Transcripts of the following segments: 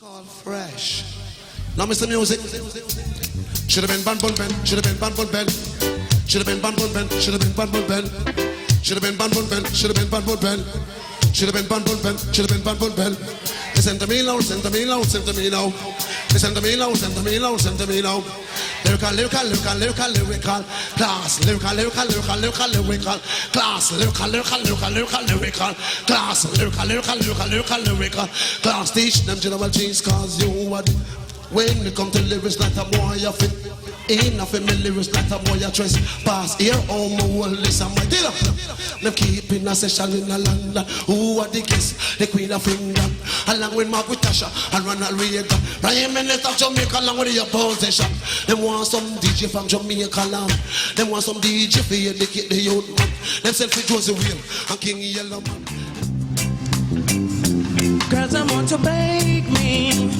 Called Fresh. Now, Mr. Music. Should have been Ban Bun Ben. Should have been Ban Bun Ben. Should have been Ban Bun Ben. Should have been Ban Bun Ben. Should have been Ban Bun Ben. Should have been Ban Bun Ben. Should have been Ban Bun Ben. Should have been Ban Bun Ben. Listen to me now. Listen to me now. Listen to me now. Listen to me now. Listen to me now. Listen to me now. Lyrical, lyrical, lyrical, lyrical, lyrical. Class. Lyrical, lyrical, lyrical, lyrical, lyrical. Class. Lyrical, lyrical, lyrical, lyrical, lyrical. Class. Lyrical, lyrical, lyrical, lyrical, lyrical. Class. Teach them general cheese cause you what. When it come to lyrics, not a boy you fit. Ain't nothing me lyrics, not a boy you trust. Pass here, all my whole list and my dealer. Them keeping a session in a land. Who are the kiss? The queen of England. Along with Margaret Thatcher and Ronald Reagan. Prime Minister of Jamaica along with your position. Them want some DJ from Jamaica land. Them want some DJ for educate the youth man. Them sell for Joseph Wheel and King Yellow Man. Girls, I want to bake me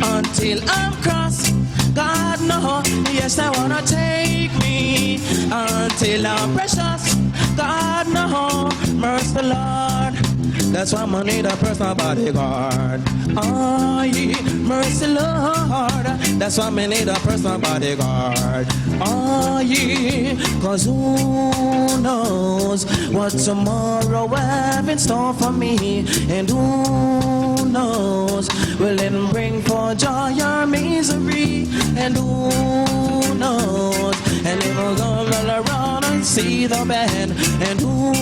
until I'm cross. God no, yes I wanna take me until I'm precious. God no, mercy the Lord. That's why I need a personal bodyguard. Oh yeah, mercy Lord. That's why I need a personal bodyguard. Oh yeah, cause who knows what tomorrow will have in store for me, and who knows will it bring for joy or misery, and who knows, and it will go all around and see the band, and who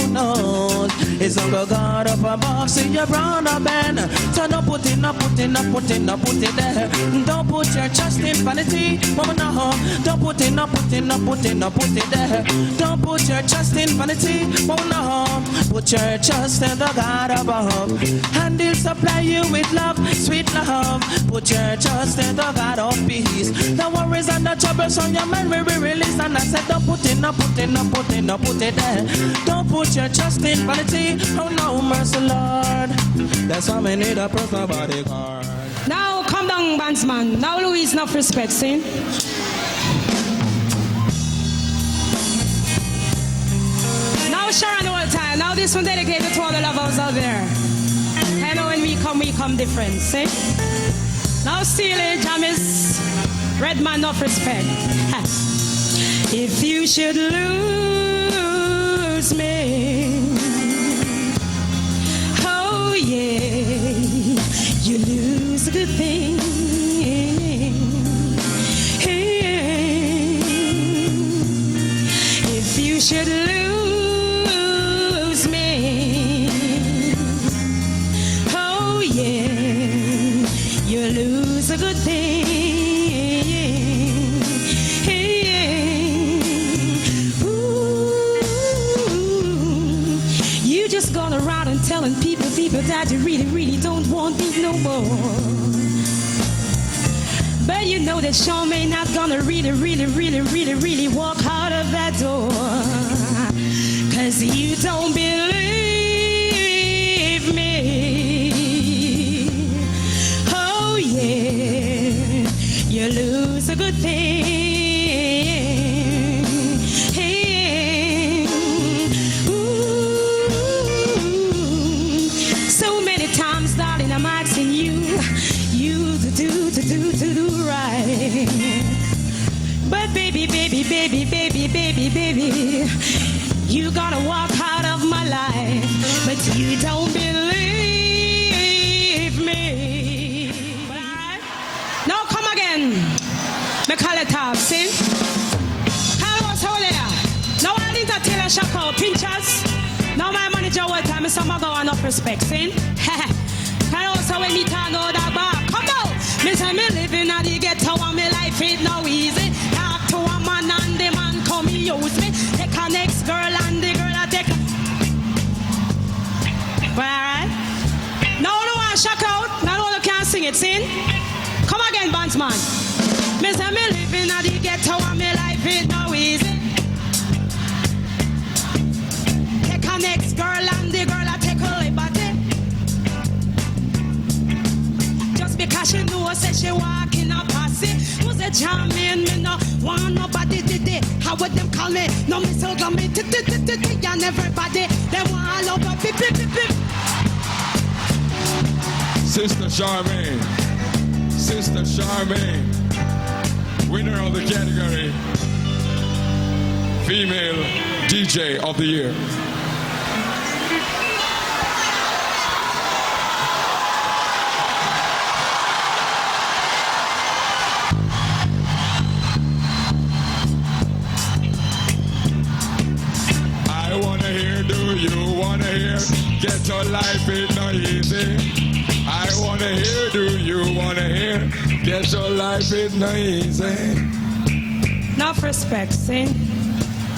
knows, it's Uncle God up above, see your brother band. So don't put it, don't put it, don't put it, don't put it there. Don't put your trust in vanity, mama no. Don't put it, don't put it, don't put it, don't put it there. Don't put your trust in vanity, mama no. Put your trust in the God above, and He'll supply you with love, sweet love. Put your trust in the God of peace. The worries and the troubles on your mind will be released. And I said, don't put it, don't put it, don't put it, don't put it there. Don't put your trust in vanity. Oh no, mercy Lord. That's why I need a personal bodyguard. Now come down, bandsman. Now Louise, enough respect, see? Now Sharon all the time. Now this one dedicated to all the lovers out there. I know when we come different, see? Now Steely, Jamis, Redman, enough respect. If you should lose me, oh yeah, you lose a good thing. If you should lose me, oh yeah, you lose a good thing. Going around and telling people that you really don't want me no more. But you know that Charmaine not gonna really walk out of that door. Cause you don't believe me. Oh yeah, you lose a good thing. I'm asking you to do right. But baby, you gotta walk out of my life. But you don't believe me. But alright. Now come again. Me call it up, see? Hello, Solia. Now I need to tell a shako, pinchers. Now my manager will tell me some go enough respect, see? And also when me turn out that bar, come on. Me say me living at the ghetto and me life ain't no easy. Talk to a man and the man come use me. Take a next girl and the girl I take a... Well, alright. Now no one shock out. Now no one can sing it, sing. Come again, bandsman. Me say me living at the ghetto and me life ain't no easy. Take a next girl and the girl I take a liberty. Because she know say she walk in a posse. Who's a Jamaican, me no want nobody did it. How would them call me? No me so got me and everybody. They want all over pip. Sister Charmaine. Sister Charmaine. Winner of the category Female DJ of the Year. I wanna hear, do you wanna hear? Get your life ain't no easy. I wanna hear, do you wanna hear? Get your life ain't no easy. Enough respect, see?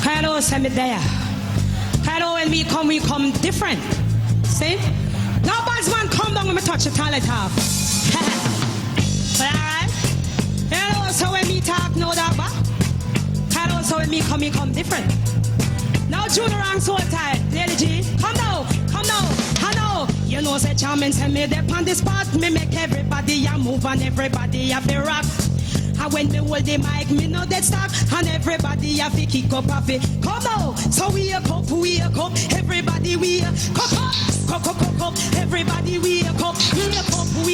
Hello, send me there. Hello, when we come different. See? Now, man, come down when we touch the toilet off. But alright? Hello, so when we talk, no that back. Hello, so when we come different. Now, Junior and Soul Tide, Lady G, come now, I know. You know, say Charmaine send me there on the spot. Me make everybody a move and everybody a fi rock. And when me hold the mic, me no dead stop. And everybody have to kick up a fi. Come now, so we a cup, everybody we a cup, everybody we a cup, everybody we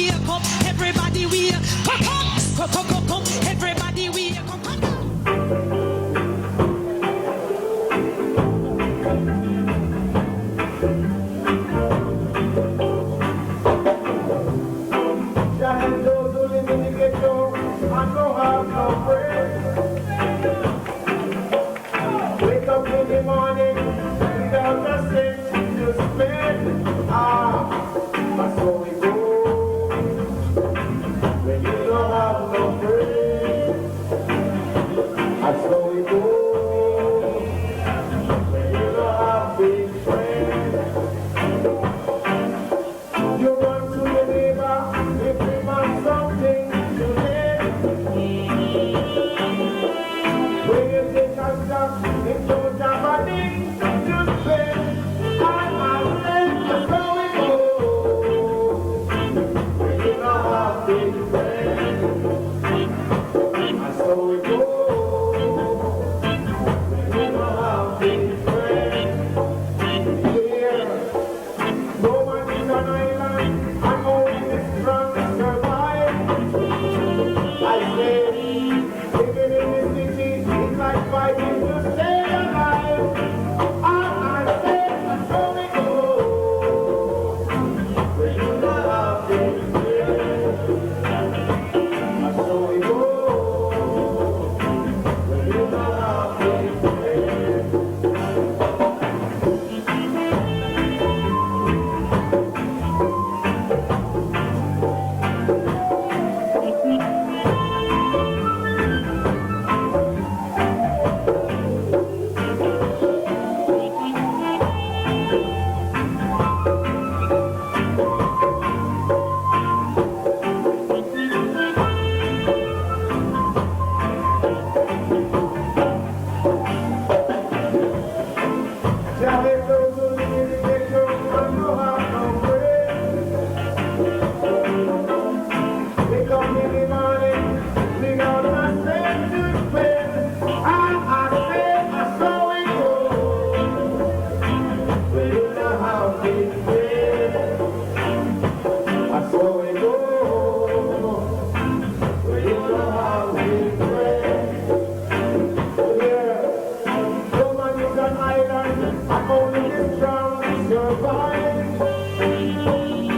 a cup, everybody we a cup. Wake up in the morning without a cent to spend. That's how we go. When you don't have no friends, that's how we go. When you don't have big friends, you run to the neighbor if you want something to live. When you take a stop, if you don't have a thing to spend, I'm that's how we go. When you don't have big friends, that's how we go. When you don't have big friends, yeah. No one is an island, and only the strong survive. I say, living in the city is like fighting to stay alive. I say, that's how we go. When you don't have big friends, that's how we go. When you don't have big friends.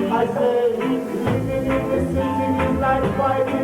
I say, living in the city is like fighting.